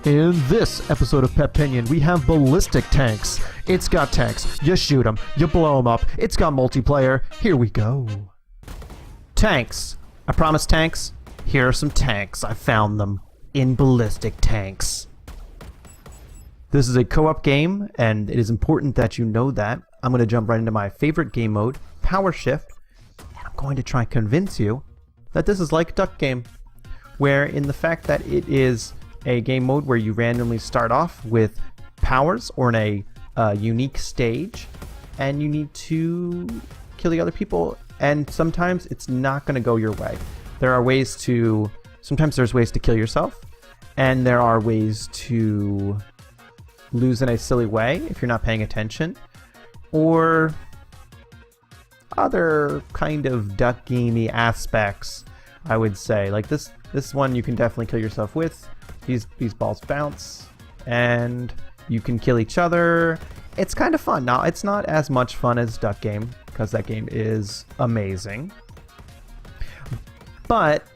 In this episode of Peppinion, we have Ballistic Tanks. It's got tanks. You shoot them. You blow them up. It's got multiplayer. Here we go. Tanks. I promise tanks. Here are some tanks. I found them in Ballistic Tanks. This is a co-op game, and it is important that you know that. I'm going to jump right into my favorite game mode, POWERSHIFT, and I'm going to try and convince you that this is like Duck Game, where in the fact that it is a game mode where you randomly start off with powers or in a unique stage, and you need to kill the other people, and sometimes it's not going to go your way. There are ways to, sometimes there's ways to kill yourself, and there are ways to lose in a silly way if you're not paying attention, or other kind of duck gamey aspects, I would say. Like this one you can definitely kill yourself with. These balls bounce, and you can kill each other. It's kind of fun. Now, it's not as much fun as Duck Game, because that game is amazing. But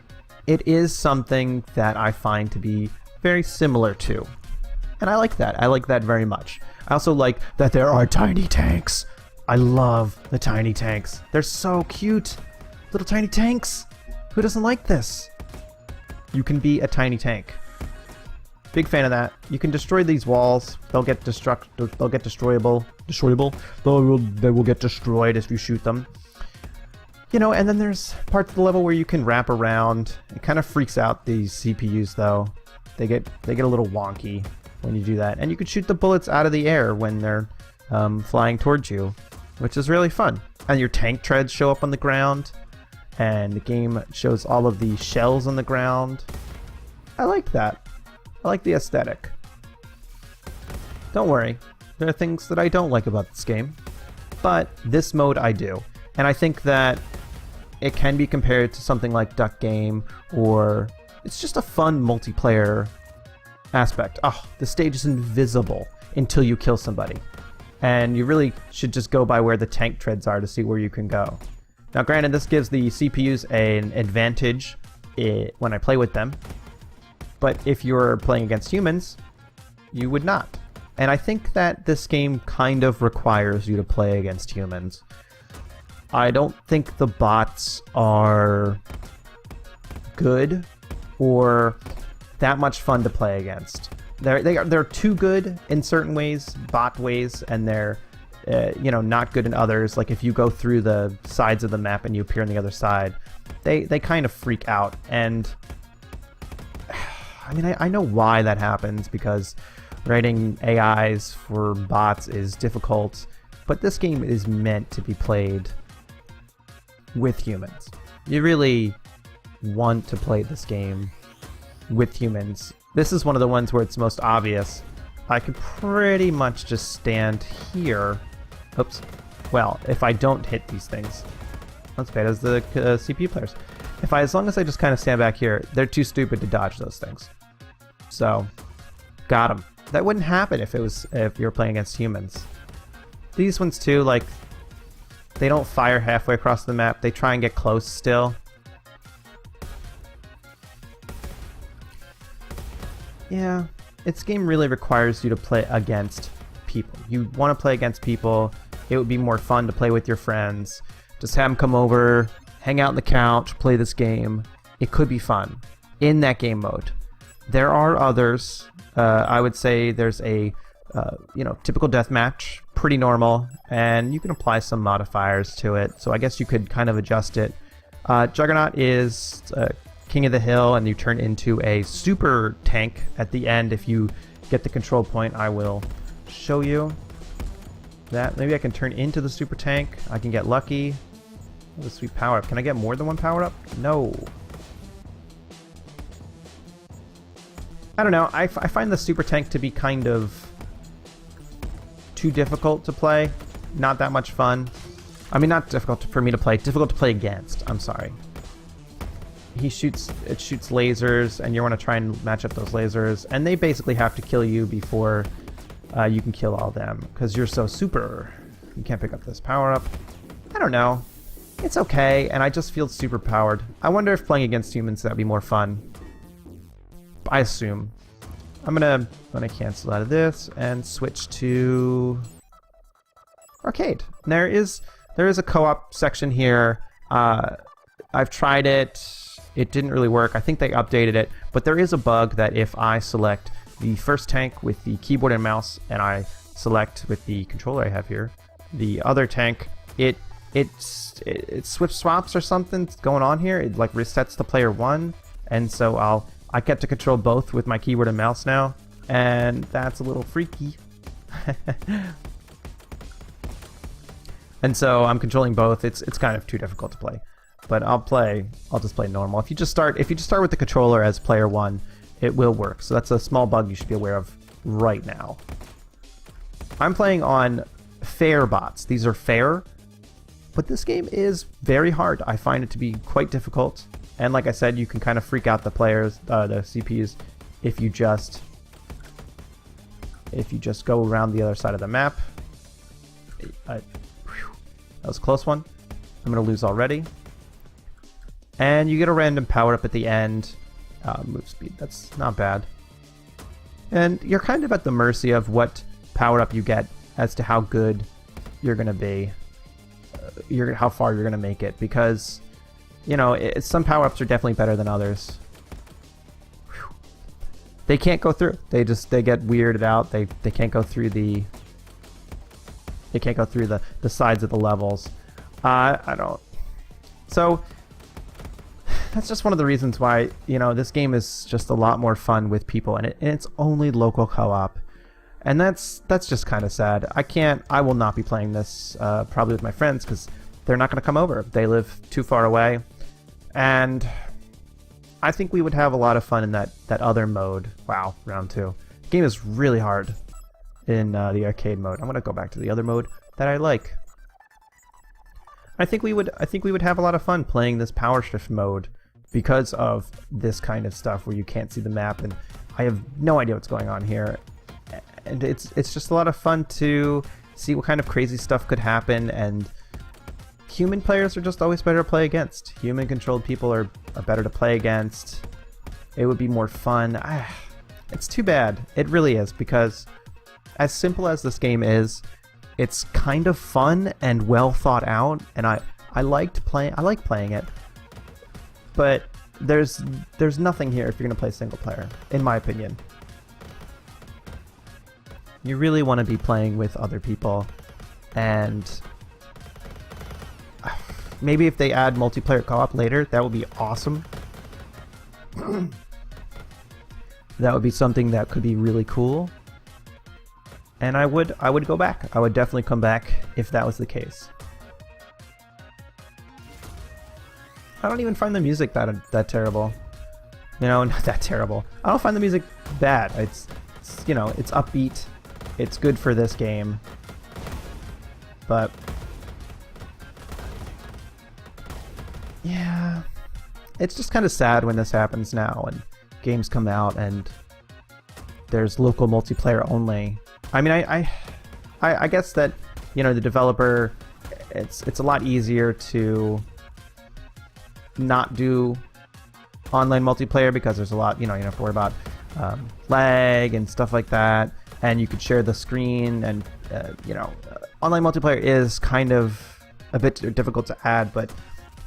it is something that I find to be very similar to. And I like that. I like that very much. I also like that there are tiny tanks. I love the tiny tanks. They're so cute. Little tiny tanks. Who doesn't like this? You can be a tiny tank. Big fan of that. You can destroy these walls. They'll get destroyable. They will get destroyed if you shoot them. You know, and then there's parts of the level where you can wrap around. It kind of freaks out these CPUs though. They get a little wonky when you do that. And you can shoot the bullets out of the air when they're flying towards you, which is really fun. And your tank treads show up on the ground, and the game shows all of the shells on the ground. I like that. I like the aesthetic. Don't worry, there are things that I don't like about this game, but this mode I do. And I think that it can be compared to something like Duck Game, or it's just a fun multiplayer aspect. Oh, the stage is invisible until you kill somebody. And you really should just go by where the tank treads are to see where you can go. Now granted, this gives the CPUs an advantage when I play with them. But if you're playing against humans, you would not. And I think that this game kind of requires you to play against humans. I don't think the bots are good or that much fun to play against. They're too good in certain ways, bot ways, and they're not good in others. Like if you go through the sides of the map and you appear on the other side, they kind of freak out. And I mean, I know why that happens, because writing AIs for bots is difficult, but this game is meant to be played with humans. You really want to play this game with humans. This is one of the ones where it's most obvious. I could pretty much just stand here. Oops. Well, if I don't hit these things. Not as bad as the CPU players. As long as I just kind of stand back here, they're too stupid to dodge those things. So, got them. That wouldn't happen if you were playing against humans. These ones too, like, they don't fire halfway across the map. They try and get close still. Yeah, this game really requires you to play against people. You want to play against people. It would be more fun to play with your friends. Just have them come over, hang out on the couch, play this game. It could be fun in that game mode. There are others. I would say there's a typical deathmatch, pretty normal, and you can apply some modifiers to it. So I guess you could kind of adjust it. Juggernaut is King of the Hill, and you turn into a super tank at the end. If you get the control point, I will show you that. Maybe I can turn into the super tank. I can get lucky. What a sweet power up. Can I get more than one power up? No. I don't know. I find the super tank to be kind of too difficult to play. Not that much fun. I mean, not difficult for me to play. Difficult to play against. I'm sorry. It shoots lasers, and you want to try and match up those lasers, and they basically have to kill you before you can kill all of them, because you're so super. You can't pick up this power up. I don't know. It's okay, and I just feel super powered. I wonder if playing against humans that would be more fun. I assume. I'm gonna cancel out of this and switch to arcade. And there is a co-op section here. I've tried it. It didn't really work. I think they updated it, but there is a bug that if I select the first tank with the keyboard and mouse, and I select with the controller I have here the other tank, it switch swaps or something's going on here. It like resets to player 1, and so I get to control both with my keyboard and mouse now, and that's a little freaky. And so I'm controlling both. It's kind of too difficult to play, but I'll just play normal. If you just start with the controller as player 1, it will work. So that's a small bug you should be aware of right now. I'm playing on fair bots. These are fair, but this game is very hard. I find it to be quite difficult. And like I said, you can kind of freak out the players, the CPs, if you just go around the other side of the map. That was a close one. I'm going to lose already. And you get a random power up at the end. Move speed, that's not bad. And you're kind of at the mercy of what power up you get as to how good you're going to be. How far you're going to make it. Because, you know, some power ups are definitely better than others. Whew. They can't go through. They get weirded out. They can't go through the sides of the levels. I don't. So that's just one of the reasons why, you know, this game is just a lot more fun with people, and it's only local co-op, and that's just kind of sad. I will not be playing this probably with my friends because they're not going to come over. They live too far away, and I think we would have a lot of fun in that other mode. Wow, round 2. The game is really hard in the arcade mode. I'm going to go back to the other mode that I like. I think we would have a lot of fun playing this POWERSHIFT mode because of this kind of stuff where you can't see the map and I have no idea what's going on here. And it's just a lot of fun to see what kind of crazy stuff could happen, and human players are just always better to play against. Human controlled people are better to play against. It would be more fun. It's too bad. It really is, because as simple as this game is, it's kind of fun and well thought out, and I like playing it. But there's nothing here if you're gonna play single player, in my opinion. You really want to be playing with other people, and maybe if they add multiplayer co-op later, that would be awesome. That would be something that could be really cool. And I would go back. I would definitely come back if that was the case. I don't even find the music that terrible. You know, not that terrible. I don't find the music bad. It's you know, it's upbeat. It's good for this game. But yeah, it's just kind of sad when this happens now and games come out and there's local multiplayer only. I mean, I guess that, you know, the developer, it's a lot easier to not do online multiplayer because there's a lot, you know, you don't have to worry about lag and stuff like that, and you could share the screen, and you know, online multiplayer is kind of a bit difficult to add, but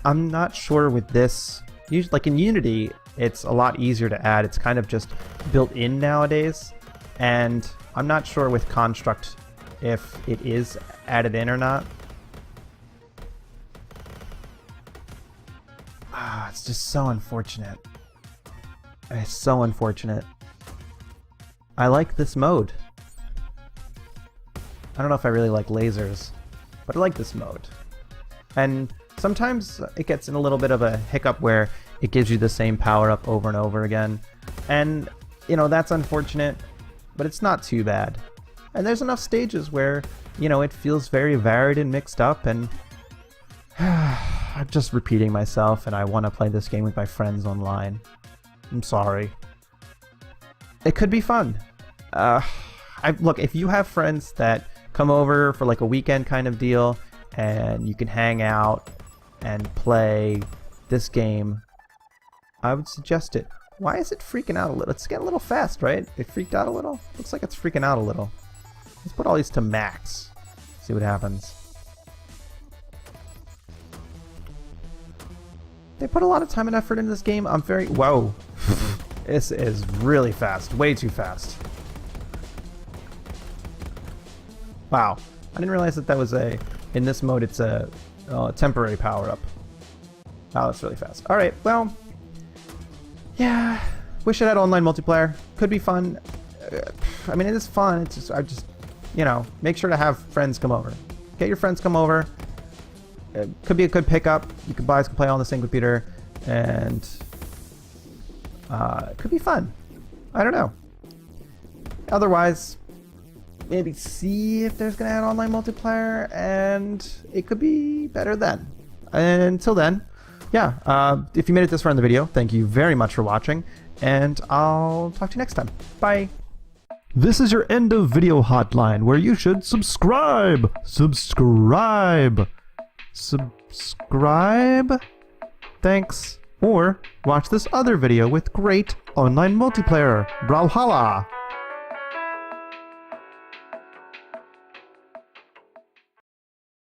I'm not sure with this. Usually, like in Unity, it's a lot easier to add. It's kind of just built in nowadays, and I'm not sure with Construct if it is added in or not. It's just so unfortunate. It's so unfortunate. I like this mode. I don't know if I really like lasers, but I like this mode. And sometimes it gets in a little bit of a hiccup where it gives you the same power-up over and over again. And, you know, that's unfortunate, but it's not too bad. And there's enough stages where, you know, it feels very varied and mixed up, and I'm just repeating myself, and I want to play this game with my friends online. I'm sorry. It could be fun. Look, if you have friends that come over for like a weekend kind of deal, and you can hang out and play this game, I would suggest it. Why is it freaking out a little? It's getting a little fast, right? It freaked out a little? Looks like it's freaking out a little. Let's put all these to max. See what happens. They put a lot of time and effort into this game. I'm very... Whoa. This is really fast. Way too fast. Wow. I didn't realize that that was a... In this mode, it's a temporary power-up. Wow, that's really fast. Alright, well... Yeah, wish it had online multiplayer. Could be fun. I mean, it is fun. It's just, you know, make sure to have friends come over. Get your friends come over. It could be a good pickup. You guys can play on the same computer, and it could be fun. I don't know. Otherwise, maybe see if there's gonna add online multiplayer, and it could be better then. And until then. Yeah, if you made it this far in the video, thank you very much for watching, and I'll talk to you next time. Bye! This is your end of video hotline, where you should subscribe! Subscribe! Subscribe? Thanks. Or watch this other video with great online multiplayer, Brawlhalla!